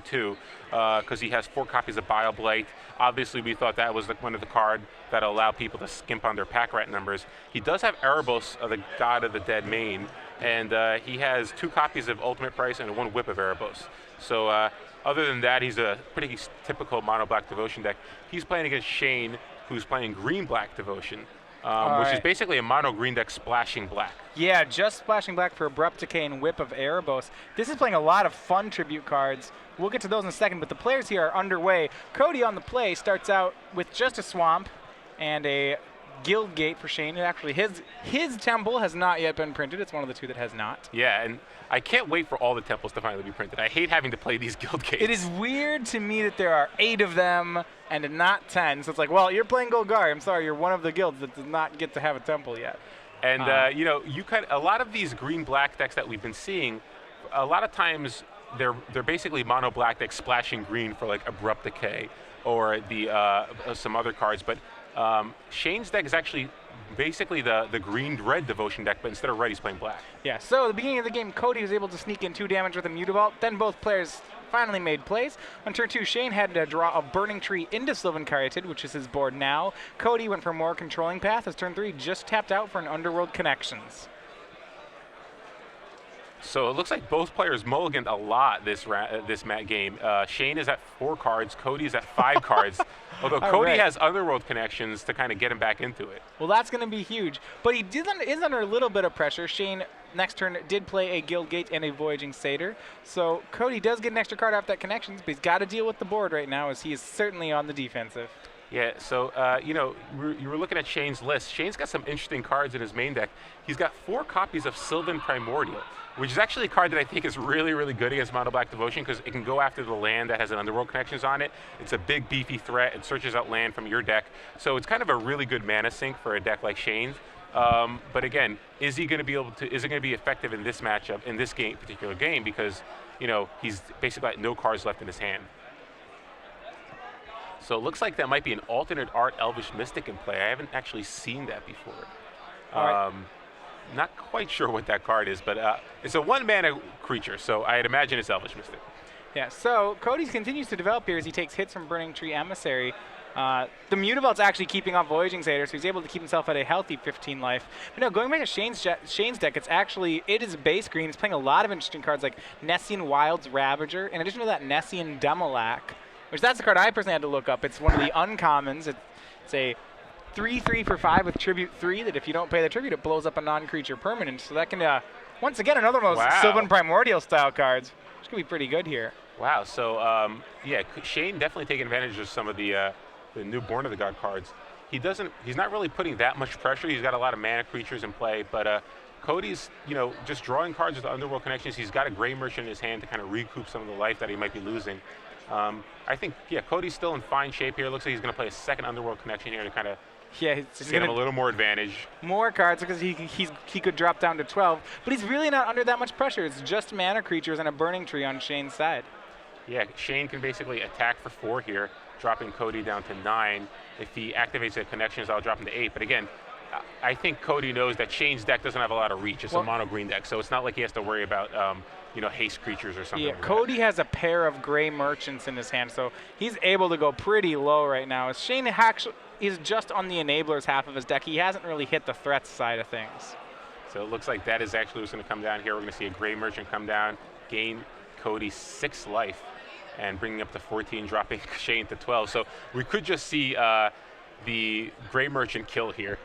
2, because he has 4 copies of Bile Blight. Obviously, we thought that was one of the cards that allow people to skimp on their pack rat numbers. He does have Erebos, the God of the Dead main, and he has 2 copies of Ultimate Price and 1 Whip of Erebos. So other than that, he's a pretty typical mono-black Devotion deck. He's playing against Shane, who's playing green-black Devotion, which is basically a mono-green deck splashing black. Yeah, just splashing black for Abrupt Decay and Whip of Erebos. This is playing a lot of fun tribute cards. We'll get to those in a second, but the players here are underway. Cody on the play starts out with just a Swamp and a Guild Gate for Shane. Actually, his temple has not yet been printed. It's one of the 2 that has not. Yeah, and I can't wait for all the temples to finally be printed. I hate having to play these Guild Gates. It is weird to me that there are 8 of them and not 10. So it's like, well, you're playing Golgari. I'm sorry, you're one of the guilds that does not get to have a temple yet. And a lot of these green-black decks that we've been seeing, a lot of times they're basically mono-black decks splashing green for like Abrupt Decay or some other cards. But Shane's deck is actually basically the green-red Devotion deck, but instead of red, he's playing black. Yeah, so at the beginning of the game, Cody was able to sneak in 2 damage with a Mutavault. Then both players finally made plays. On turn 2, Shane had to draw a Burning Tree into Sylvan Caryatid, which is his board now. Cody went for more controlling path, as turn 3 just tapped out for an Underworld Connections. So it looks like both players mulliganed a lot this game. Shane is at 4 cards, Cody's at 5 cards, although Cody has Underworld Connections to kind of get him back into it. Well, that's going to be huge. But he is under a little bit of pressure. Shane, next turn, did play a Guild Gate and a Voyaging Satyr. So Cody does get an extra card off that Connections, but he's got to deal with the board right now, as he is certainly on the defensive. Yeah, so, you were looking at Shane's list. Shane's got some interesting cards in his main deck. He's got 4 copies of Sylvan Primordial, which is actually a card that I think is really, really good against Mono Black Devotion because it can go after the land that has an Underworld Connections on it. It's a big, beefy threat. It searches out land from your deck. So it's kind of a really good mana sink for a deck like Shane's. But again, is it going to be effective in this matchup, in this particular game? Because, he's basically got no cards left in his hand. So it looks like that might be an alternate art Elvish Mystic in play. I haven't actually seen that before. Not quite sure what that card is, but it's a 1-mana creature, so I'd imagine it's Elvish Mystic. Yeah, so Cody continues to develop here as he takes hits from Burning Tree Emissary. The Mutavault's actually keeping off Voyaging Satyr, so he's able to keep himself at a healthy 15 life. But no, going back to Shane's deck, it is base green. It's playing a lot of interesting cards like Nessian Wild's Ravager. In addition to that, Nessian Demolac, which that's the card I personally had to look up. It's one of the uncommons. It's a 3/3 for 5 with Tribute 3 that if you don't pay the tribute, it blows up a non-creature permanent. So that can, once again, another one of those Sylvan Primordial style cards, which could be pretty good here. Wow, so Shane definitely taking advantage of some of the new Born of the God cards. He's not really putting that much pressure. He's got a lot of mana creatures in play, but Cody's, just drawing cards with the Underworld Connections. He's got a Gray Merchant in his hand to kind of recoup some of the life that he might be losing. I think, Cody's still in fine shape here. Looks like he's going to play a second Underworld Connection here to kind of get him a little more advantage. More cards because he could drop down to 12, but he's really not under that much pressure. It's just mana creatures and a Burning Tree on Shane's side. Yeah, Shane can basically attack for 4 here, dropping Cody down to 9. If he activates the Connections, I'll drop him to 8. But again, I think Cody knows that Shane's deck doesn't have a lot of reach. It's a mono green deck, so it's not like he has to worry about haste creatures or something. Yeah, like Cody has a pair of Gray Merchants in his hand, so he's able to go pretty low right now. As Shane actually is just on the enablers half of his deck. He hasn't really hit the threats side of things. So it looks like that is actually what's going to come down here. We're going to see a Gray Merchant come down, gain Cody 6 life, and bringing up to 14, dropping Shane to 12. So we could just see the Gray Merchant kill here.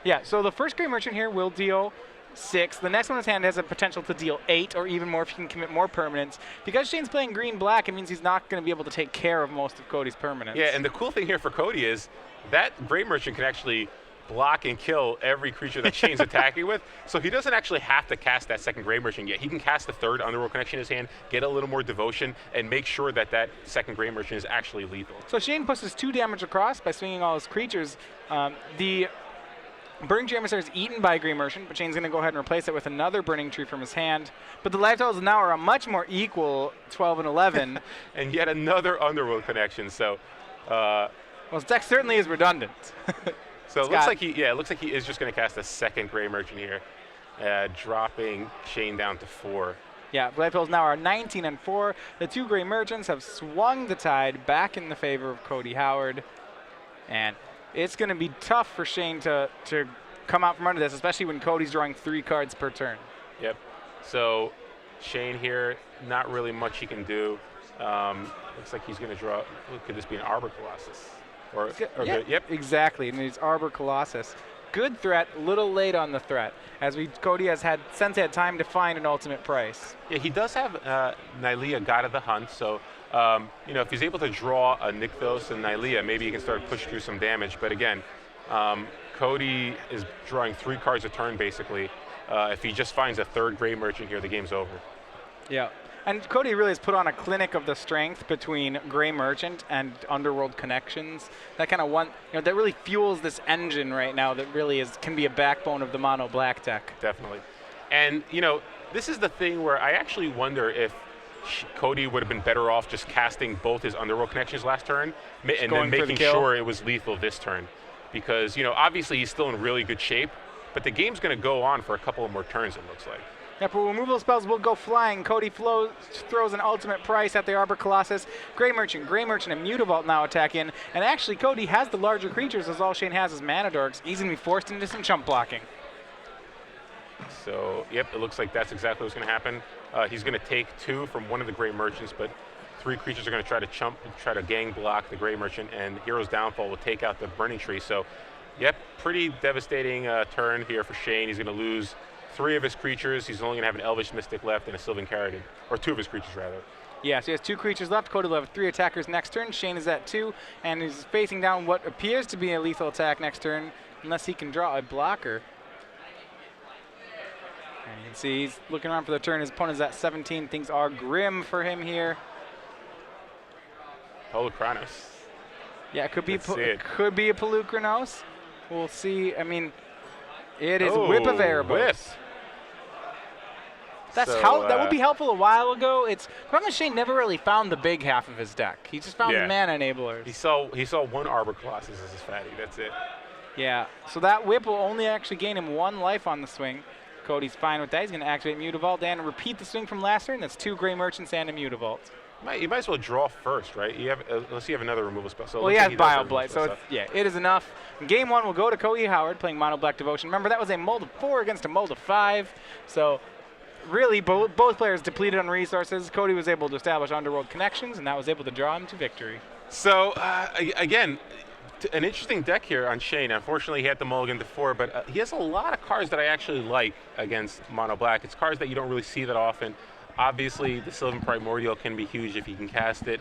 Yeah, so the first Gray Merchant here will deal 6. The next one in his hand has a potential to deal 8 or even more if he can commit more permanents. Because Shane's playing green-black, it means he's not going to be able to take care of most of Cody's permanents. Yeah, and the cool thing here for Cody is that Gray Merchant can actually block and kill every creature that Shane's attacking with. So he doesn't actually have to cast that second Gray Merchant yet. He can cast the third Underworld Connection in his hand, get a little more devotion, and make sure that that second Gray Merchant is actually lethal. So Shane pushes 2 damage across by swinging all his creatures. The Burning Tree Emissary is eaten by Gray Merchant, but Shane's going to go ahead and replace it with another Burning Tree from his hand. But the life totals now are a much more equal 12 and 11. And yet another Underworld Connection. So, well, his deck certainly is redundant. So it looks like he is just going to cast a second Gray Merchant here, dropping Shane down to 4. Yeah, Life Totals now are 19-4. The two Gray Merchants have swung the tide back in the favor of Cody Howard. And it's going to be tough for Shane to come out from under this, especially when Cody's drawing 3 cards per turn. Yep. So Shane here, not really much he can do. Looks like he's going to draw. Could this be an Arbor Colossus? Yep, exactly. And it's Arbor Colossus. Good threat, little late on the threat, as Cody has had time to find an ultimate price. Yeah, he does have Nylea, God of the Hunt, so if he's able to draw a Nykthos and Nylea, maybe he can start pushing through some damage. But again, Cody is drawing 3 cards a turn, basically. If he just finds a 3rd Gray Merchant here, the game's over. Yeah. And Cody really has put on a clinic of the strength between Gray Merchant and Underworld Connections. That kind of that really fuels this engine right now that really can be a backbone of the mono black deck. Definitely. And, this is the thing where I actually wonder if Cody would have been better off just casting both his Underworld Connections last turn and then making sure it was lethal this turn. Because, obviously he's still in really good shape, but the game's going to go on for a couple of more turns, it looks like. Yeah, but removal spells will go flying. Cody throws an ultimate price at the Arbor Colossus. Gray Merchant, and Mutavault now attack in. And actually, Cody has the larger creatures, as all Shane has is Mana Dorks. He's going to be forced into some chump blocking. So, yep, it looks like that's exactly what's going to happen. He's going to take 2 from one of the Gray Merchants, but 3 creatures are going to try to gang block the Gray Merchant, and Hero's Downfall will take out the Burning Tree. So, yep, pretty devastating turn here for Shane. He's going to lose 3 of his creatures. He's only going to have an Elvish Mystic left and a Sylvan Caridin, or 2 of his creatures, rather. Yeah, so he has 2 creatures left. Cody will have 3 attackers next turn. Shane is at 2, and he's facing down what appears to be a lethal attack next turn, unless he can draw a blocker. And you can see he's looking around for the turn. His opponent's at 17. Things are grim for him here. Polukranos. Yeah, it could be could be a Polukranos. We'll see. I mean, it is Whip of Erebos. That would be helpful a while ago. It's problem is Shane never really found the big half of his deck. He just found the mana enablers. He saw 1 Arbor Colossus as his fatty. That's it. Yeah. So that whip will only actually gain him 1 life on the swing. Cody's fine with that. He's going to activate Mutavault and repeat the swing from last turn. That's 2 Gray Merchants and a Mutavault. You might as well draw first, right? Unless you have another removal spell. So well, he has Bioblight, so it is enough. Game 1 will go to Cody Howard playing Mono Black Devotion. Remember, that was a mold of 4 against a mold of 5. So really, both players depleted on resources. Cody was able to establish Underworld Connections, and that was able to draw him to victory. So, again, an interesting deck here on Shane. Unfortunately, he had the mulligan to 4, but he has a lot of cards that I actually like against Mono Black. It's cards that you don't really see that often. Obviously, the Sylvan Primordial can be huge if you can cast it.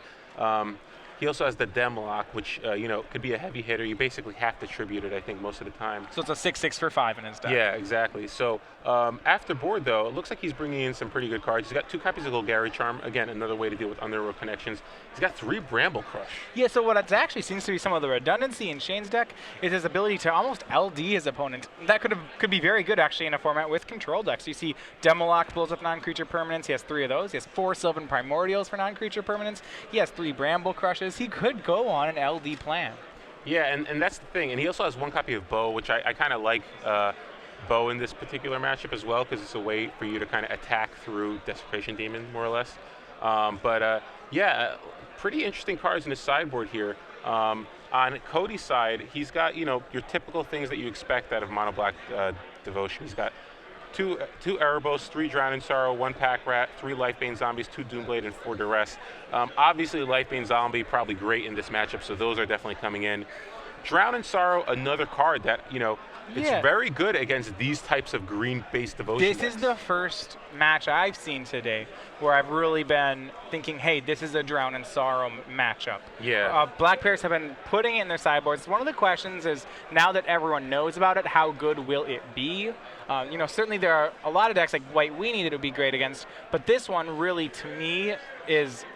He also has the Demlock, which could be a heavy hitter. You basically have to tribute it, I think, most of the time. So it's a 6/6 for 5 in his deck. Yeah, exactly. So after board, though, it looks like he's bringing in some pretty good cards. He's got 2 copies of Golgari Charm. Again, another way to deal with Underworld Connections. He's got 3 Bramble Crush. Yeah, so what it actually seems to be some of the redundancy in Shane's deck is his ability to almost LD his opponent. That could be very good, actually, in a format with control decks. You see Demolock blows up non-creature permanents. He has 3 of those. He has 4 Sylvan Primordials for non-creature permanents. He has 3 Bramble Crushes. He could go on an LD plan. Yeah, and that's the thing. And he also has 1 copy of Bow, which I kind of like Bow in this particular matchup as well, because it's a way for you to kind of attack through Desecration Demon, more or less. Pretty interesting cards in his sideboard here. On Cody's side, he's got, your typical things that you expect out of Mono Black Devotion. He's got 2 Erebos, 3 Drown in Sorrow, 1 Pack Rat, 3 Lifebane Zombies, 2 Doomblade, and 4 Duress. Obviously, Lifebane Zombie probably great in this matchup, so those are definitely coming in. Drown in Sorrow, another card that, it's very good against these types of green-based devotion This decks. is the first match I've seen today where I've really been thinking, hey, this is a Drown in Sorrow matchup. Yeah. Black players have been putting it in their sideboards. One of the questions is, now that everyone knows about it, how good will it be? Certainly there are a lot of decks like White Weenie that would be great against, but this one really, to me, is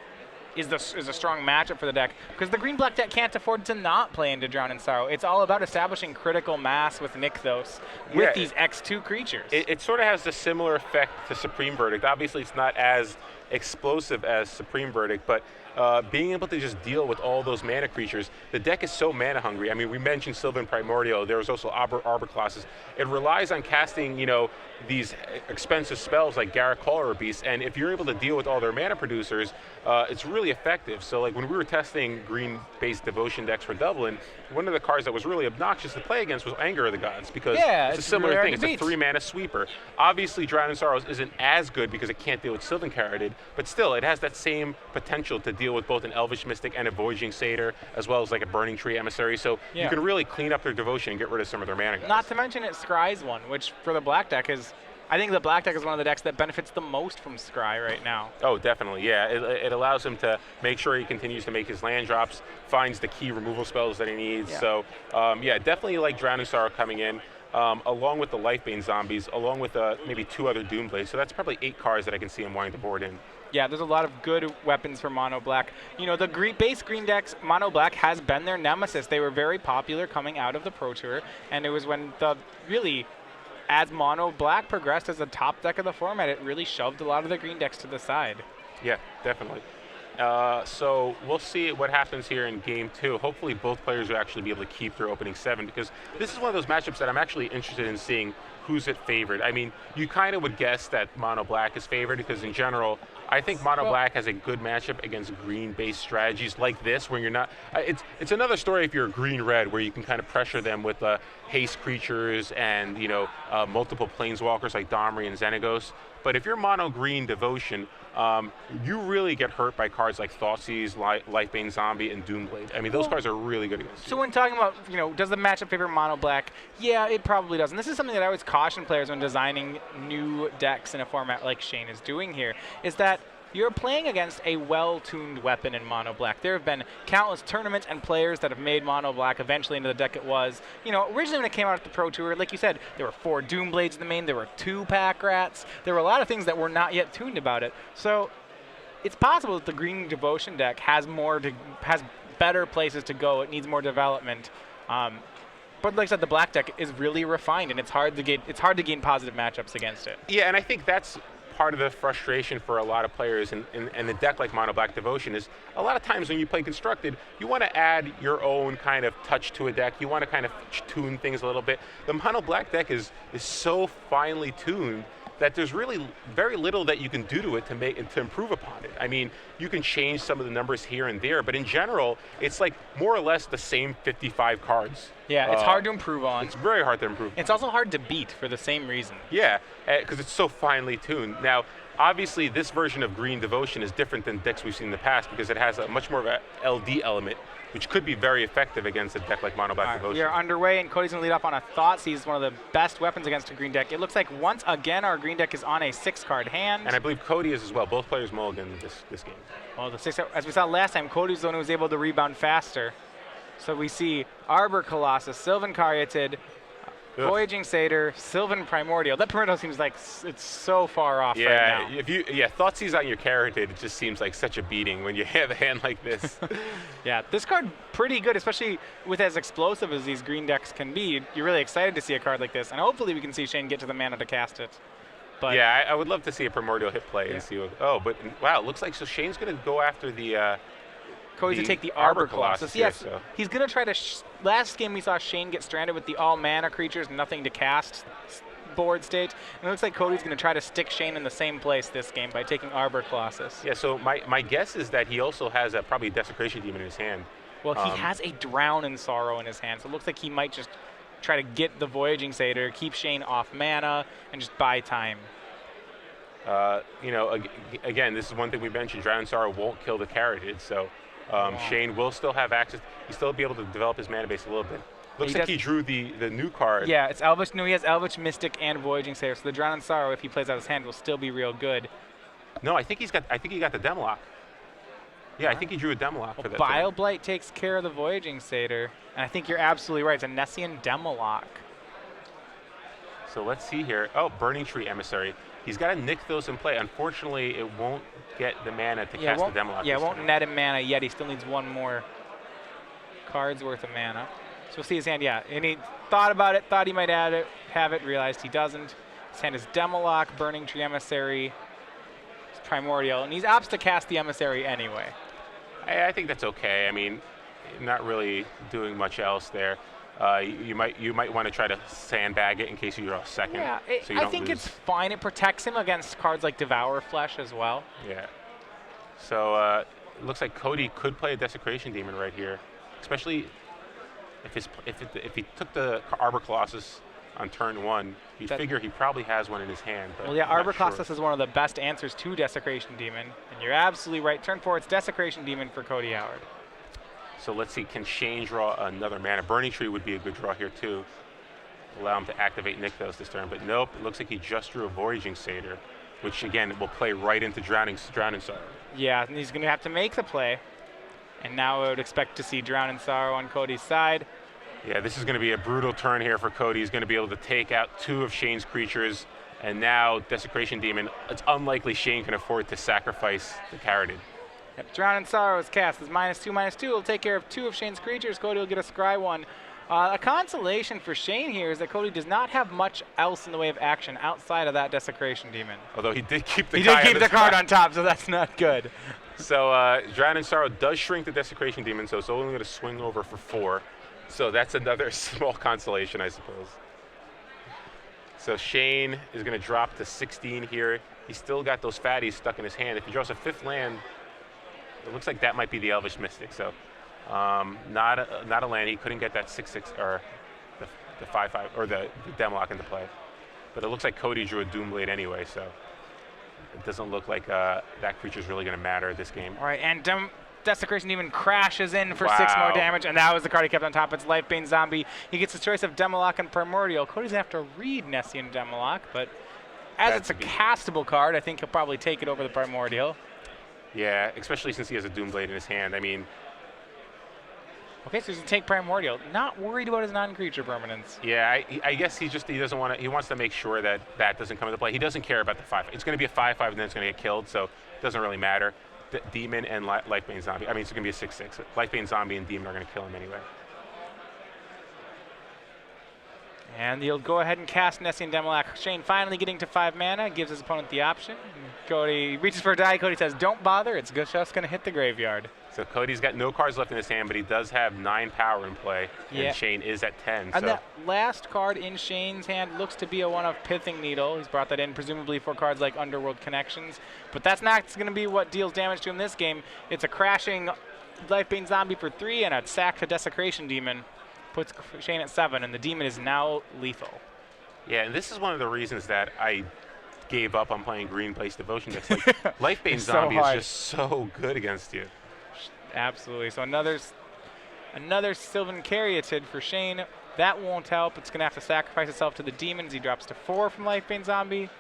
a strong matchup for the deck, because the green-black deck can't afford to not play into Drown in Sorrow. It's all about establishing critical mass with Nykthos with these X2 creatures. It sort of has a similar effect to Supreme Verdict. Obviously, it's not as explosive as Supreme Verdict, but being able to just deal with all those mana creatures. The deck is so mana hungry. I mean, we mentioned Sylvan Primordial. There was also Arbor Colossus. It relies on casting, these expensive spells like Garrett Cholera Beast, and if you're able to deal with all their mana producers, it's really effective. So like when we were testing green-based devotion decks for Dublin, one of the cards that was really obnoxious to play against was Anger of the Gods, because it's a similar thing. It's a 3-mana sweeper. Obviously, Drown in Sorrows isn't as good because it can't deal with Sylvan Caryatid, but still, it has that same potential to deal with both an Elvish Mystic and a Voyaging Satyr, as well as like a Burning Tree Emissary. So you can really clean up their devotion and get rid of some of their mana guys. Not to mention it scries one, which for the black deck is, I think the black deck is one of the decks that benefits the most from scry right now. Oh, definitely, yeah. It allows him to make sure he continues to make his land drops, finds the key removal spells that he needs. Yeah. So, definitely like Drowning Sorrow coming in, along with the Lifebane Zombies, along with maybe 2 other Doomblades. So that's probably 8 cards that I can see him wanting to board in. Yeah, there's a lot of good weapons for mono black. The base green decks, mono black has been their nemesis. They were very popular coming out of the Pro Tour, and it was when as mono black progressed as the top deck of the format, it really shoved a lot of the green decks to the side. Yeah, definitely. So we'll see what happens here in game 2. Hopefully both players will actually be able to keep their opening 7, because this is one of those matchups that I'm actually interested in seeing who's it favored. I mean, you kind of would guess that mono black is favored, because in general, I think mono black has a good matchup against green-based strategies like this, where you're not. It's another story if you're green-red, where you can kind of pressure them with haste creatures and multiple planeswalkers like Domri and Xenagos. But if you're mono green devotion, you really get hurt by cards like Thoughtseize, Lifebane Zombie, and Doomblade. I mean, those cards are really good against you. So when talking about, does the matchup favor mono black? Yeah, it probably does. And this is something that I always caution players when designing new decks in a format like Shane is doing here, is that you're playing against a well-tuned weapon in mono black. There have been countless tournaments and players that have made mono black eventually into the deck it was. Originally when it came out at the Pro Tour, like you said, there were 4 Doomblades in the main, there were 2 Pack Rats, there were a lot of things that were not yet tuned about it. So it's possible that the green devotion deck has better places to go. It needs more development. But like I said, the black deck is really refined, and it's hard to gain positive matchups against it. Yeah, and I think that's part of the frustration for a lot of players in the deck like Mono Black Devotion is a lot of times when you play Constructed, you want to add your own kind of touch to a deck. You want to kind of tune things a little bit. The Mono Black deck is so finely tuned that there's really very little that you can do to it to improve upon it. I mean, you can change some of the numbers here and there, but in general, it's like more or less the same 55 cards. Yeah, it's hard to improve on. It's very hard to improve. It's also hard to beat for the same reason. Yeah, because it's so finely tuned. Now, obviously, this version of Green Devotion is different than decks we've seen in the past because it has a much more of a LD element, which could be very effective against a deck like Mono Black Devotion. We are underway, and Cody's going to lead off on a Thoughtseize, one of the best weapons against a green deck. It looks like once again our green deck is on a 6-card hand. And I believe Cody is as well. Both players mulligan this game. Well, as we saw last time, Cody's the one who was able to rebound faster. So we see Arbor Colossus, Sylvan Caryatid, Voyaging Satyr, Sylvan Primordial. That Primordial seems like it's so far off right now. Thoughtseize on your character, it just seems like such a beating when you have a hand like this. Yeah, this card pretty good, especially with as explosive as these green decks can be. You're really excited to see a card like this, and hopefully we can see Shane get to the mana to cast it. But yeah, I would love to see a Primordial hit play and see what. Oh, but wow, it looks like Shane's going to go after the. Cody's to take the Arbor Colossus. Yes, here, so. He's going to try to. Last game we saw Shane get stranded with the all mana creatures, nothing to cast board state. And it looks like Cody's going to try to stick Shane in the same place this game by taking Arbor Colossus. Yeah, so my guess is that he also has probably a Desecration Demon in his hand. Well, he has a Drown in Sorrow in his hand, so it looks like he might just try to get the Voyaging Satyr, keep Shane off mana, and just buy time. Again, this is one thing we mentioned. Drown in Sorrow won't kill the Caryatid, so Shane will still have access. He'll still be able to develop his mana base a little bit. Looks like he drew the new card. Yeah, it's Elvish. No, he has Elvish, Mystic, and Voyaging Satyr. So the Drown in Sorrow, if he plays out his hand, will still be real good. No, I think he got the Demolock. Yeah, I think he drew a Demolock for that. Bile Blight takes care of the Voyaging Satyr, and I think you're absolutely right. It's a Nessian Demolock. So let's see here. Oh, Burning Tree Emissary. He's got to nick those in play. Unfortunately, it won't get the mana to cast the Demolock. Yeah, it won't net him mana yet. He still needs one more card's worth of mana. So we'll see his hand. Yeah, and he thought about it, thought he might have it, realized he doesn't. His hand is Demolock, Burning Tree Emissary, Primordial, and he opts to cast the Emissary anyway. I think that's okay. I mean, not really doing much else there. You might want to try to sandbag it in case you draw a second. Yeah, so you I don't think lose. it's fine. It protects him against cards like Devour Flesh as well. Yeah. So it looks like Cody could play a Desecration Demon right here, especially if he took the Arbor Colossus on turn 1. You'd figure he probably has one in his hand. But Well, yeah, I'm not Arbor sure. Colossus is one of the best answers to Desecration Demon, and you're absolutely right. Turn 4, it's Desecration Demon for Cody Howard. So let's see, can Shane draw another mana? Burning Tree would be a good draw here too. Allow him to activate Nykthos this turn, but nope, it looks like he just drew a Voyaging Satyr, which again will play right into Drowning Sorrow. Yeah, and he's going to have to make the play. And now I would expect to see Drown in Sorrow on Cody's side. Yeah, this is going to be a brutal turn here for Cody. He's going to be able to take out 2 of Shane's creatures, and now Desecration Demon. It's unlikely Shane can afford to sacrifice the Caridid. Yep, Drown in Sorrow is cast. It's -2/-2. It'll take care of 2 of Shane's creatures. Cody will get a Scry 1. A consolation for Shane here is that Cody does not have much else in the way of action outside of that Desecration Demon. Although he did keep the He guy did keep on the his card back. on top, so that's not good. So Drown in Sorrow does shrink the Desecration Demon, so it's only going to swing over for 4. So that's another small consolation, I suppose. So Shane is going to drop to 16 here. He's still got those fatties stuck in his hand. If he draws a 5th land, it looks like that might be the Elvish Mystic. So not a land. He couldn't get that 6/6 or the 5/5 or the Demolock into play. But it looks like Cody drew a Doomblade anyway, so it doesn't look like that creature's really going to matter this game. All right, and Desecration Demon crashes in for 6 more Wow. damage, and that was the card he kept on top. It's Lifebane Zombie. He gets a choice of Demolock and Primordial. Cody's going to have to read Nessian Demolock, but as That's it's a castable card, I think he'll probably take it over the Primordial. Yeah, especially since he has a Doomblade in his hand. I mean, Okay, so he's going to take Primordial. Not worried about his non-creature permanents. yeah, I guess he doesn't want to. He wants to make sure that that doesn't come into play. He doesn't care about the 5. It's going to be a 5/5 and then it's going to get killed, so it doesn't really matter. Demon and Lifebane Zombie. I mean, it's going to be a 6/6. Lifebane Zombie and Demon are going to kill him anyway. And he'll go ahead and cast Nessian Demolock. Shane finally getting to 5 mana, gives his opponent the option. Cody reaches for a die. Cody says, don't bother. It's just going to hit the graveyard. So Cody's got no cards left in his hand, but he does have 9 power in play, Yeah. and Shane is at 10. And So that last card in Shane's hand looks to be a one of Pithing Needle. He's brought that in presumably for cards like Underworld Connections. But that's not going to be what deals damage to him this game. It's a crashing Lifebane Zombie for 3 and a sack to Desecration Demon. Puts Shane at 7, and the Demon is now lethal. yeah, and this is one of the reasons that I gave up on playing green-based devotion decks. Like, Lifebane It's so Zombie is hard. just so good against you. Absolutely. So another Sylvan Caryatid for Shane. That won't help. It's going to have to sacrifice itself to the Demons. He drops to 4 from Lifebane Zombie.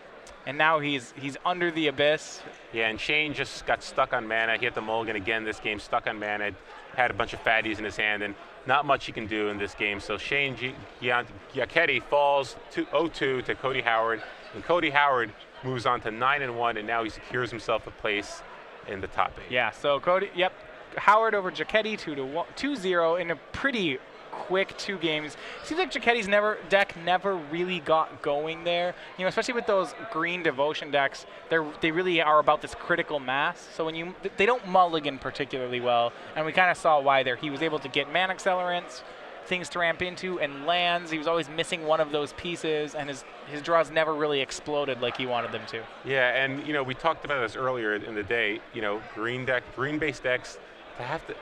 And now he's under the Abyss. Yeah, and Shane just got stuck on mana. He hit the mulligan again this game, stuck on mana, had a bunch of fatties in his hand, and not much he can do in this game. So Shane Giachetti falls to 0-2 to Cody Howard, and Cody Howard moves on to 9-1, and now he secures himself a place in the top 8. Yeah, so Cody, yep. Howard over Giachetti 2-0 in a pretty quick 2 games. Seems like Giachetti's deck never really got going there. You know, especially with those green devotion decks, they really are about this critical mass. So when they don't mulligan particularly well, and we kind of saw why there. He was able to get mana accelerants, things to ramp into, and lands. He was always missing one of those pieces, and his draws never really exploded like he wanted them to. Yeah, and you know, we talked about this earlier in the day. You know, green-based decks.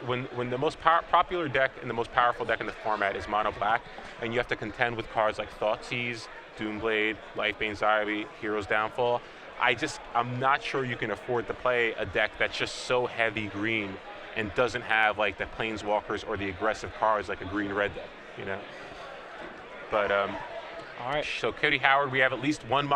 When the most popular deck and the most powerful deck in the format is mono black, and you have to contend with cards like Thoughtseize, Doomblade, Lifebane Zombie, Hero's Downfall, I'm not sure you can afford to play a deck that's just so heavy green and doesn't have like the Planeswalkers or the aggressive cards like a green-red deck, you know. But All right. so Cody Howard, we have at least one